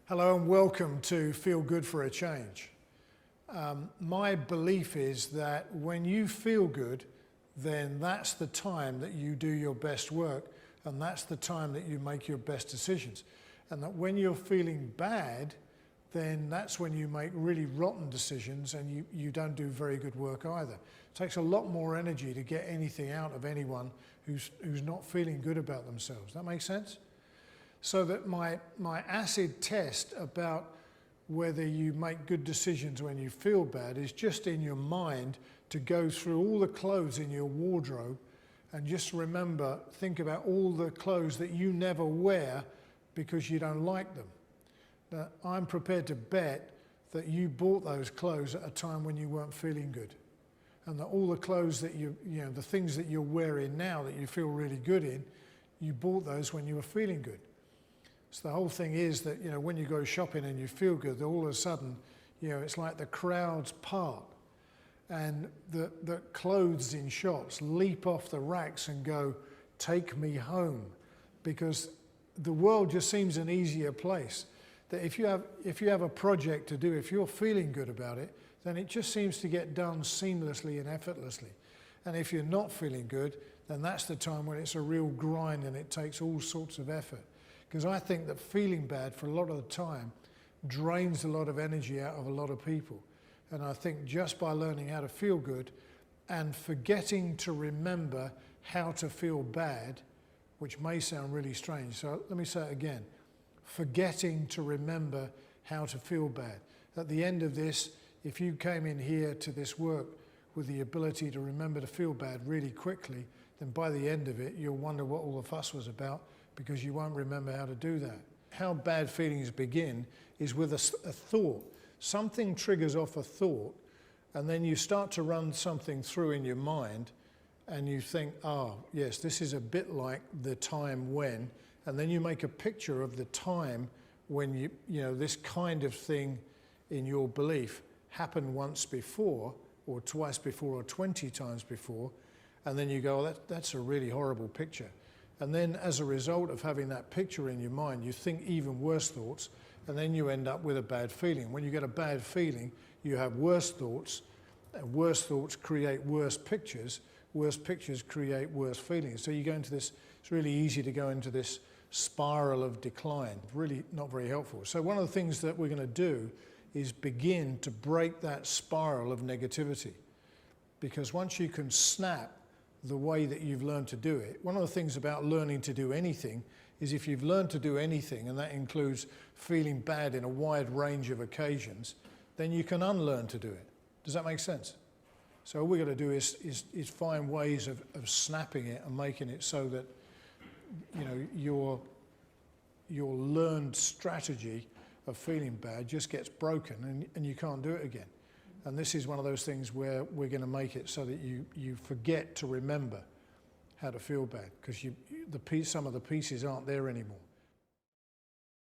Hello and welcome to Feel Good for a Change. My belief is that when you feel good, then that's the time that you do your best work, and that's the time that you make your best decisions. And that when you're feeling bad, then that's when you make really rotten decisions and you don't do very good work either. It takes a lot more energy to get anything out of anyone who's not feeling good about themselves. That makes sense? So that my acid test about whether you make good decisions when you feel bad is just in your mind to go through all the clothes in your wardrobe and just think about all the clothes that you never wear because you don't like them. Now, I'm prepared to bet that you bought those clothes at a time when you weren't feeling good. And that all the clothes that the things that you're wearing now that you feel really good in, you bought those when you were feeling good. So the whole thing is that, when you go shopping and you feel good, all of a sudden, it's like the crowds part and the clothes in shops leap off the racks and go, take me home, because the world just seems an easier place. That if you have a project to do, if you're feeling good about it, then it just seems to get done seamlessly and effortlessly. And if you're not feeling good, then that's the time when it's a real grind and it takes all sorts of effort. Because I think that feeling bad for a lot of the time drains a lot of energy out of a lot of people. And I think just by learning how to feel good and forgetting to remember how to feel bad, which may sound really strange, so let me say it again, forgetting to remember how to feel bad. At the end of this, if you came in here to this work with the ability to remember to feel bad really quickly, then by the end of it, you'll wonder what all the fuss was about, because you won't remember how to do that. How bad feelings begin is with a thought. Something triggers off a thought, and then you start to run something through in your mind, and you think, yes, this is a bit like the time when, and then you make a picture of the time when this kind of thing in your belief happened once before, or twice before, or 20 times before, and then you go, that's a really horrible picture. And then as a result of having that picture in your mind, you think even worse thoughts, and then you end up with a bad feeling. When you get a bad feeling, you have worse thoughts, and worse thoughts create worse pictures create worse feelings. So you go into this, it's really easy to go into this spiral of decline, really not very helpful. So one of the things that we're going to do is begin to break that spiral of negativity. Because once you can snap the way that you've learned to do it. One of the things about learning to do anything is if you've learned to do anything, and that includes feeling bad in a wide range of occasions, then you can unlearn to do it. Does that make sense? So all we've got to do is find ways of snapping it and making it so that your learned strategy of feeling bad just gets broken and you can't do it again. And this is one of those things where we're going to make it so that you forget to remember how to feel bad, because some of the pieces aren't there anymore.